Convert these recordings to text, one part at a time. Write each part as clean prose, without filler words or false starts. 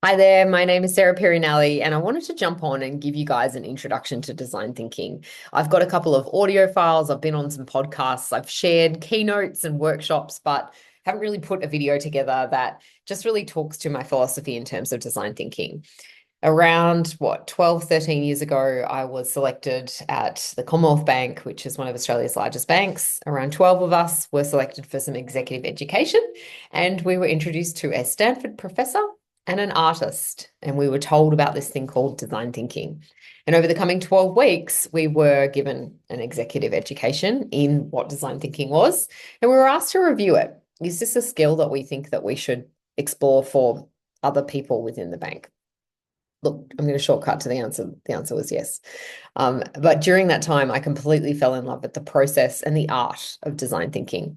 Hi there, my name is Sarah Pirie-Nally, and I wanted to jump on and give you guys an introduction to design thinking. I've got a couple of audio files, I've been on some podcasts, I've shared keynotes and workshops, but haven't really put a video together that just really talks to my philosophy in terms of design thinking. Around 12, 13 years ago, I was selected at the Commonwealth Bank, which is one of Australia's largest banks. Around 12 of us were selected for some executive education, and we were introduced to a Stanford professor and an artist. And we were told about this thing called design thinking. And over the coming 12 weeks, we were given an executive education in what design thinking was, and we were asked to review it. Is this a skill that we think that we should explore for other people within the bank? Look, I'm going to shortcut to the answer. The answer was yes. But during that time, I completely fell in love with the process and the art of design thinking.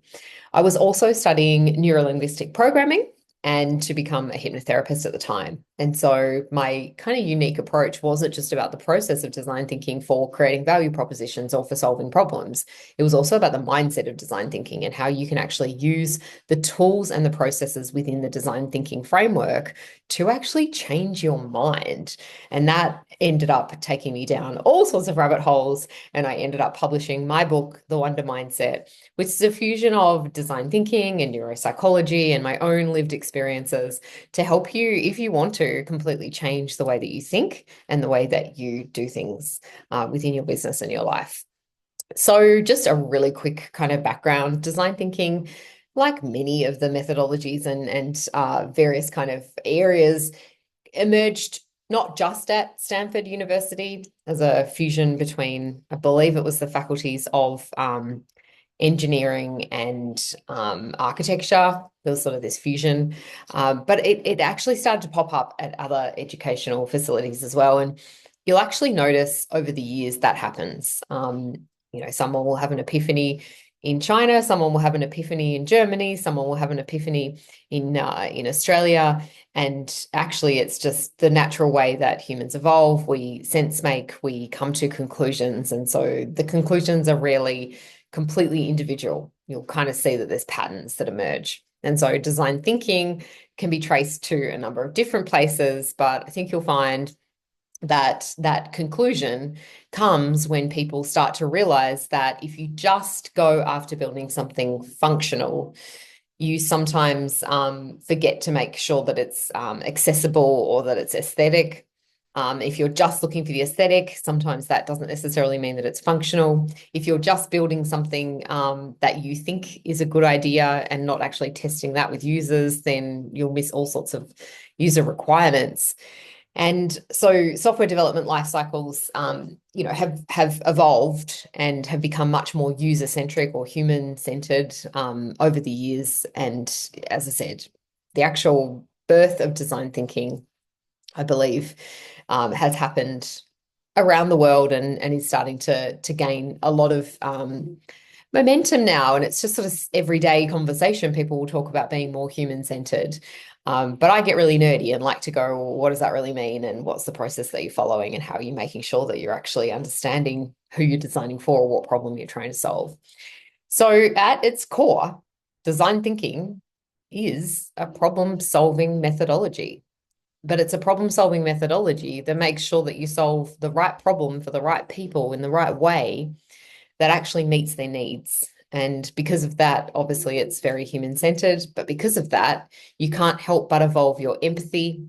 I was also studying neurolinguistic programming and to become a hypnotherapist at the time. And so my kind of unique approach wasn't just about the process of design thinking for creating value propositions or for solving problems. It was also about the mindset of design thinking and how you can actually use the tools and the processes within the design thinking framework to actually change your mind. And that ended up taking me down all sorts of rabbit holes. And I ended up publishing my book, The Wonder Mindset, which is a fusion of design thinking and neuropsychology and my own lived experiences to help you, if you want to, completely change the way that you think and the way that you do things within your business and your life. So, just a really quick kind of background design thinking, like many of the methodologies and various kind of areas, emerged not just at Stanford University as a fusion between, I believe it was the faculties of engineering and architecture. There was sort of this fusion, but it actually started to pop up at other educational facilities as well. And you'll actually notice over the years that happens. Someone will have an epiphany in China, someone will have an epiphany in Germany, someone will have an epiphany in Australia. And actually, it's just the natural way that humans evolve. We sense make, we come to conclusions. And so the conclusions are rarely completely individual. You'll kind of see that there's patterns that emerge. And so design thinking can be traced to a number of different places, but I think you'll find that that conclusion comes when people start to realize that if you just go after building something functional, you sometimes forget to make sure that it's accessible or that it's aesthetic. If you're just looking for the aesthetic, sometimes that doesn't necessarily mean that it's functional. If you're just building something that you think is a good idea and not actually testing that with users, then you'll miss all sorts of user requirements. And so software development life cycles, have evolved and have become much more user-centric or human-centered over the years. And as I said, the actual birth of design thinking, I believe, has happened around the world and is starting to gain a lot of momentum now. And it's just sort of everyday conversation. People will talk about being more human-centered. But I get really nerdy and like to go, well, what does that really mean? And what's the process that you're following? And how are you making sure that you're actually understanding who you're designing for or what problem you're trying to solve? So at its core, design thinking is a problem-solving methodology. But it's a problem-solving methodology that makes sure that you solve the right problem for the right people in the right way that actually meets their needs. And because of that, obviously, it's very human-centered. But because of that, you can't help but evolve your empathy.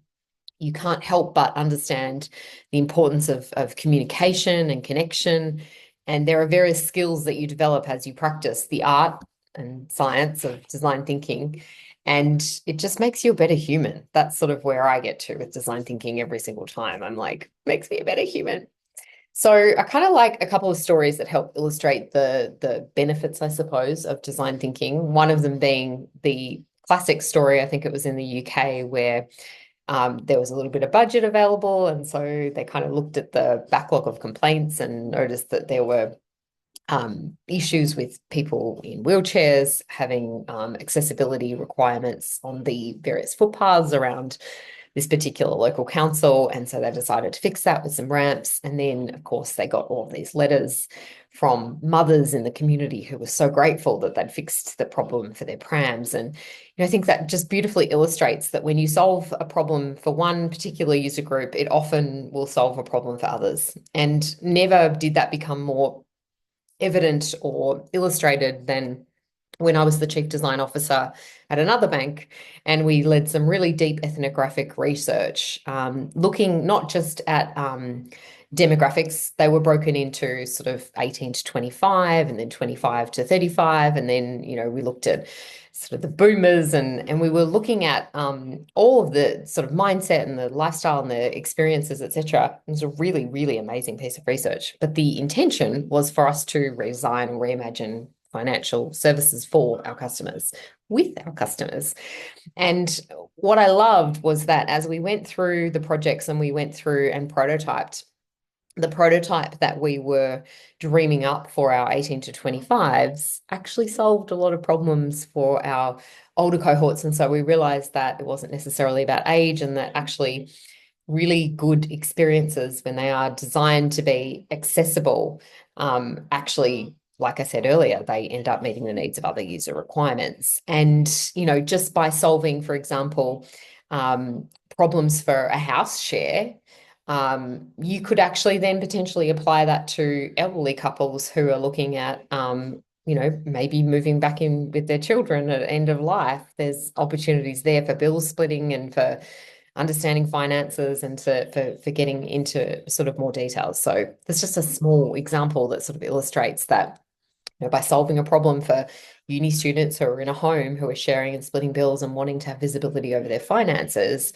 You can't help but understand the importance of communication and connection. And there are various skills that you develop as you practice the art and science of design thinking. And it just makes you a better human. That's sort of where I get to with design thinking every single time. I'm like, makes me a better human. So I kind of like a couple of stories that help illustrate the benefits, I suppose, of design thinking. One of them being the classic story, I think it was in the UK, where there was a little bit of budget available. And so they kind of looked at the backlog of complaints and noticed that there were issues with people in wheelchairs having accessibility requirements on the various footpaths around this particular local council. And so they decided to fix that with some ramps. And then, of course, they got all of these letters from mothers in the community who were so grateful that they'd fixed the problem for their prams. And I think that just beautifully illustrates that when you solve a problem for one particular user group, it often will solve a problem for others. And never did that become more evident or illustrated than when I was the chief design officer at another bank, and we led some really deep ethnographic research, looking not just at demographics. They were broken into sort of 18 to 25 and then 25 to 35. And then, we looked at sort of the boomers, and we were looking at all of the sort of mindset and the lifestyle and the experiences, etc. It was a really, really amazing piece of research. But the intention was for us to redesign or reimagine financial services for our customers, with our customers. And what I loved was that as we went through the projects and we went through and prototyped, the prototype that we were dreaming up for our 18 to 25s actually solved a lot of problems for our older cohorts. And so we realized that it wasn't necessarily about age, and that actually really good experiences, when they are designed to be accessible, actually, like I said earlier, they end up meeting the needs of other user requirements. And, just by solving, for example, problems for a house share, you could actually then potentially apply that to elderly couples who are looking at, maybe moving back in with their children at the end of life. There's opportunities there for bill splitting and for understanding finances and for getting into sort of more details. So there's just a small example that sort of illustrates that, by solving a problem for uni students who are in a home who are sharing and splitting bills and wanting to have visibility over their finances,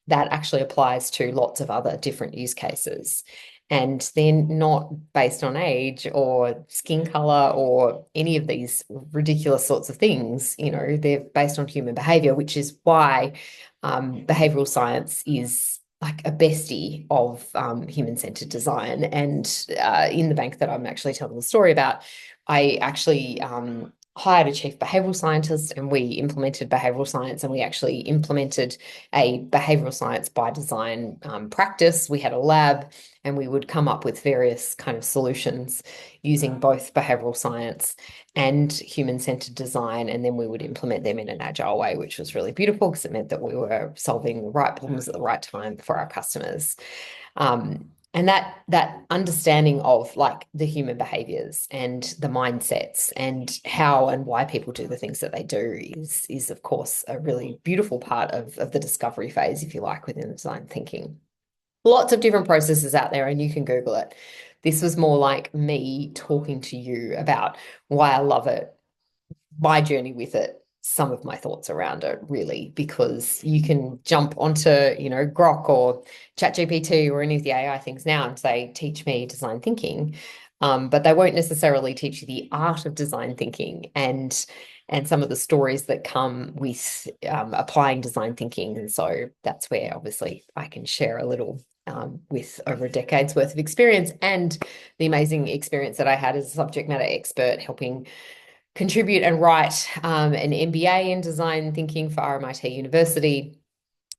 that actually applies to lots of other different use cases. And then not based on age or skin color or any of these ridiculous sorts of things. They're based on human behavior, which is why behavioral science is like a bestie of human-centered design. And in the bank that I'm actually telling the story about, I actually hired a chief behavioral scientist, and we implemented behavioral science, and we actually implemented a behavioral science by design practice. We had a lab, and we would come up with various kind of solutions using both behavioral science and human-centered design, and then we would implement them in an agile way, which was really beautiful because it meant that we were solving the right problems at the right time for our customers. And that understanding of like the human behaviors and the mindsets and how and why people do the things that they do is of course a really beautiful part of the discovery phase, if you like, within design thinking. Lots of different processes out there, and you can Google it. This was more like me talking to you about why I love it, my journey with it, some of my thoughts around it, really, because you can jump onto, Grok or ChatGPT or any of the AI things now and say, teach me design thinking. But they won't necessarily teach you the art of design thinking and some of the stories that come with applying design thinking. And so that's where obviously I can share a little with over a decade's worth of experience and the amazing experience that I had as a subject matter expert helping contribute and write an MBA in design thinking for RMIT University,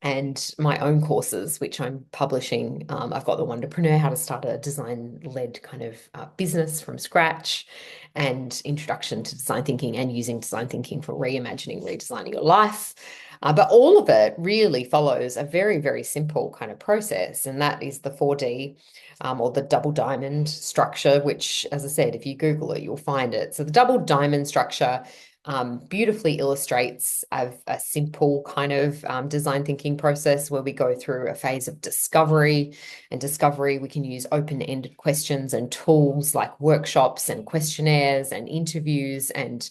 and my own courses, which I'm publishing. I've got the Wonderpreneur, how to start a design-led kind of business from scratch, and Introduction to Design Thinking and using design thinking for reimagining, redesigning your life. But all of it really follows a very, very simple kind of process, and that is the 4D or the double diamond structure, which, as I said, if you Google it, you'll find it. So the double diamond structure beautifully illustrates a simple kind of design thinking process where we go through a phase of discovery. And discovery, we can use open-ended questions and tools like workshops and questionnaires and interviews, and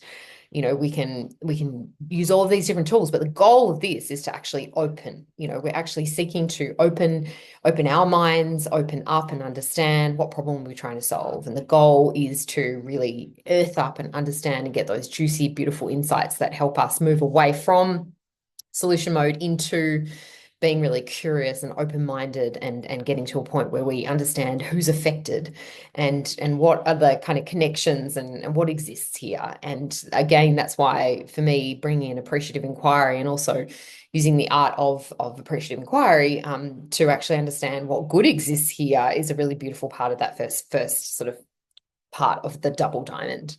we can use all of these different tools, but the goal of this is to actually open. We're actually seeking to open our minds, open up and understand what problem we're trying to solve. And the goal is to really earth up and understand and get those juicy, beautiful insights that help us move away from solution mode into being really curious and open-minded and getting to a point where we understand who's affected and what are the kind of connections and what exists here. And again, that's why for me, bringing in appreciative inquiry and also using the art of appreciative inquiry to actually understand what good exists here is a really beautiful part of that first sort of part of the double diamond.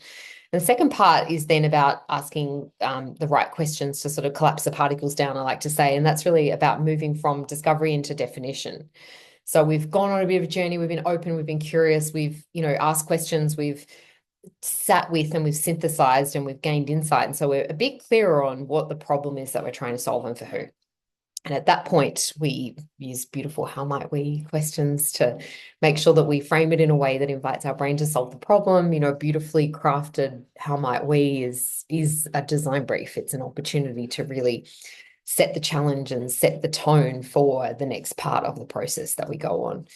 And the second part is then about asking the right questions to sort of collapse the particles down, I like to say. And that's really about moving from discovery into definition. So we've gone on a bit of a journey. We've been open, we've been curious, we've, asked questions, we've sat with and we've synthesized and we've gained insight. And so we're a bit clearer on what the problem is that we're trying to solve and for who. And at that point, we use beautiful how might we questions to make sure that we frame it in a way that invites our brain to solve the problem. Beautifully crafted how might we is a design brief. It's an opportunity to really set the challenge and set the tone for the next part of the process that we go on.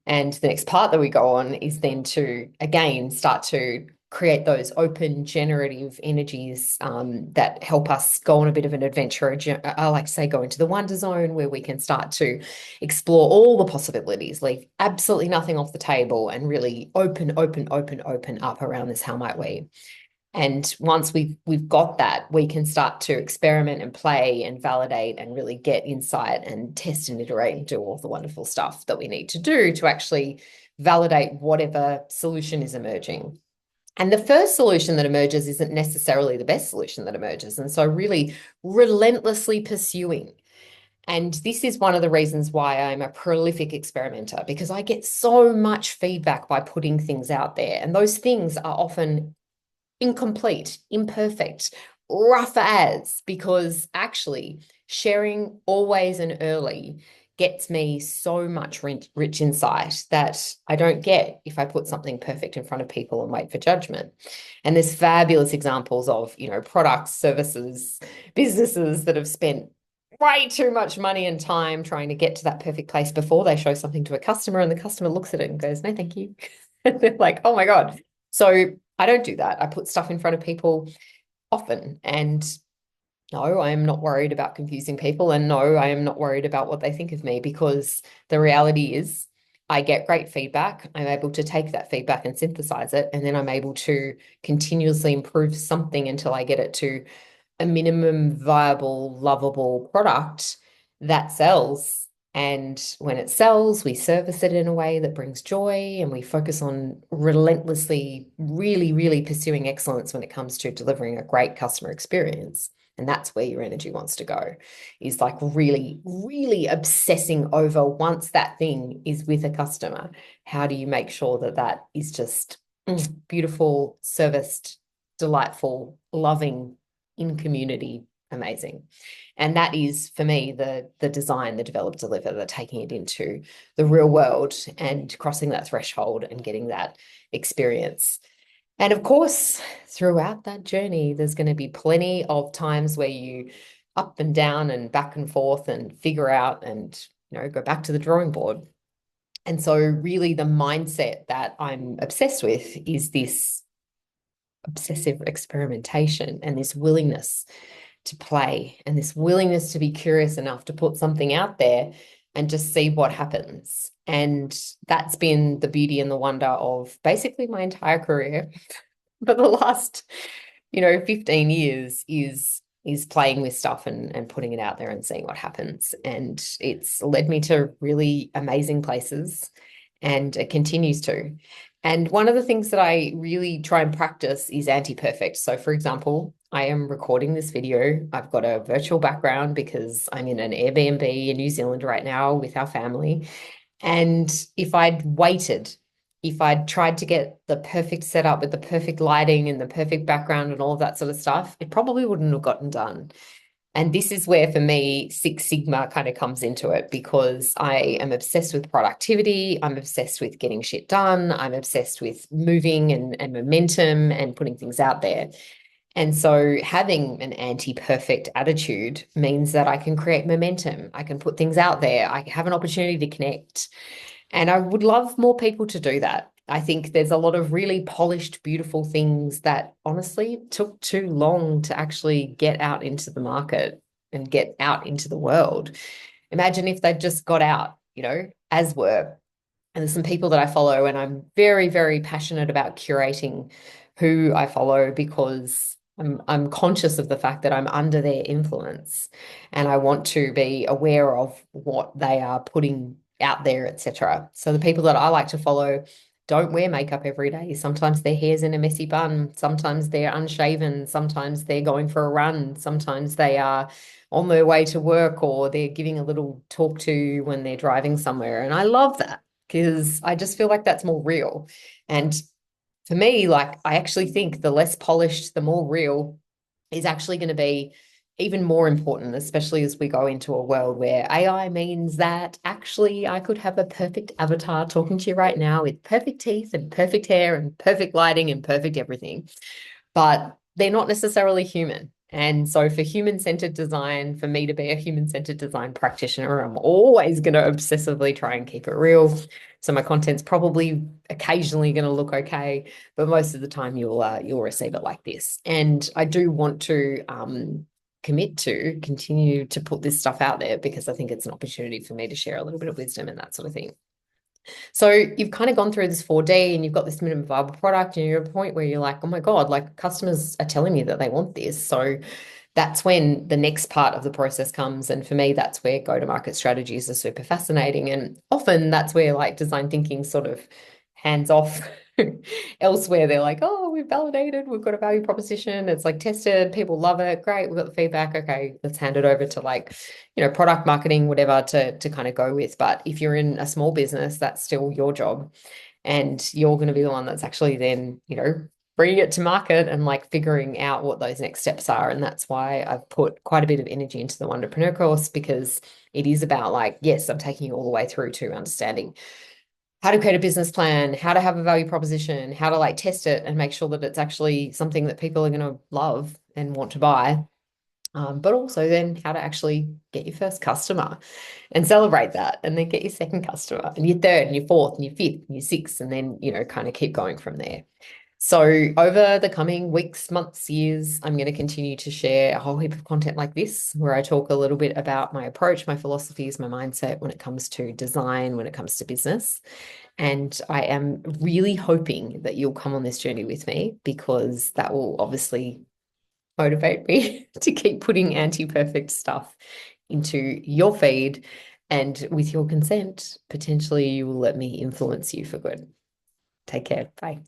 And the next part that we go on is then to, again, start to create those open generative energies that help us go on a bit of an adventure. I like to say go into the wonder zone where we can start to explore all the possibilities, leave absolutely nothing off the table and really open up around this how might we. And once we've got that, we can start to experiment and play and validate and really get insight and test and iterate and do all the wonderful stuff that we need to do to actually validate whatever solution is emerging. And the first solution that emerges isn't necessarily the best solution that emerges. And so really relentlessly pursuing. And this is one of the reasons why I'm a prolific experimenter, because I get so much feedback by putting things out there. And those things are often incomplete, imperfect, rough as, because actually sharing always and early gets me so much rich insight that I don't get if I put something perfect in front of people and wait for judgment. And there's fabulous examples of, products, services, businesses that have spent way too much money and time trying to get to that perfect place before they show something to a customer, and the customer looks at it and goes, no, thank you. And they're like, oh my God. So I don't do that. I put stuff in front of people often, and no, I am not worried about confusing people. And no, I am not worried about what they think of me, because the reality is I get great feedback. I'm able to take that feedback and synthesize it. And then I'm able to continuously improve something until I get it to a minimum viable, lovable product that sells. And when it sells, we service it in a way that brings joy, and we focus on relentlessly, really, really pursuing excellence when it comes to delivering a great customer experience. And that's where your energy wants to go, is like really, really obsessing over, once that thing is with a customer, how do you make sure that that is just beautiful, serviced, delightful, loving, in community, amazing. And that is, for me, the design, the develop, deliver, the taking it into the real world and crossing that threshold and getting that experience. And of course, throughout that journey, there's going to be plenty of times where you up and down and back and forth and figure out and, go back to the drawing board. And so really the mindset that I'm obsessed with is this obsessive experimentation and this willingness to play and this willingness to be curious enough to put something out there and just see what happens. And that's been the beauty and the wonder of basically my entire career for the last, 15 years is playing with stuff and putting it out there and seeing what happens. And it's led me to really amazing places, and it continues to. And one of the things that I really try and practice is anti-perfect. So for example, I am recording this video. I've got a virtual background because I'm in an Airbnb in New Zealand right now with our family. And if I'd tried to get the perfect setup with the perfect lighting and the perfect background and all of that sort of stuff, it probably wouldn't have gotten done. And this is where, for me, Six Sigma kind of comes into it, because I am obsessed with productivity. I'm obsessed with getting shit done. I'm obsessed with moving and momentum and putting things out there. And so having an anti-perfect attitude means that I can create momentum. I can put things out there. I have an opportunity to connect. And I would love more people to do that. I think there's a lot of really polished, beautiful things that honestly took too long to actually get out into the market and get out into the world. Imagine if they just got out, as were. And there's some people that I follow, and I'm very, very passionate about curating who I follow because I'm conscious of the fact that I'm under their influence and I want to be aware of what they are putting out there, etc. So the people that I like to follow don't wear makeup every day. Sometimes their hair's in a messy bun, sometimes they're unshaven, sometimes they're going for a run, sometimes they are on their way to work or they're giving a little talk to you when they're driving somewhere. And I love that because I just feel like that's more real. And for me, like, I actually think the less polished, the more real is actually going to be even more important, especially as we go into a world where AI means that actually I could have a perfect avatar talking to you right now with perfect teeth and perfect hair and perfect lighting and perfect everything. But they're not necessarily human. And so, for human centered design, for me to be a human centered design practitioner, I'm always going to obsessively try and keep it real. So, my content's probably occasionally going to look okay, but most of the time you'll receive it like this. And I do want to commit to continue to put this stuff out there because I think it's an opportunity for me to share a little bit of wisdom and that sort of thing. So you've kind of gone through this 4D and you've got this minimum viable product and you're at a point where you're like, oh my God, like customers are telling me that they want this. So that's when the next part of the process comes. And for me, that's where go-to-market strategies are super fascinating. And often that's where like design thinking sort of hands off elsewhere. They're like, oh, we've validated, we've got a value proposition, it's like tested, people love it, great, we've got the feedback. Okay, let's hand it over to like, product marketing, whatever to kind of go with. But if you're in a small business, that's still your job. And you're going to be the one that's actually then, bringing it to market and like figuring out what those next steps are. And that's why I've put quite a bit of energy into the Wonderpreneur course because it is about like, yes, I'm taking you all the way through to understanding how to create a business plan, how to have a value proposition, how to like test it and make sure that it's actually something that people are going to love and want to buy. But also then how to actually get your first customer and celebrate that and then get your second customer and your third and your fourth and your fifth and your sixth and then, kind of keep going from there. So over the coming weeks, months, years, I'm going to continue to share a whole heap of content like this, where I talk a little bit about my approach, my philosophies, my mindset when it comes to design, when it comes to business. And I am really hoping that you'll come on this journey with me because that will obviously motivate me to keep putting anti-perfect stuff into your feed. And with your consent, potentially you will let me influence you for good. Take care. Bye.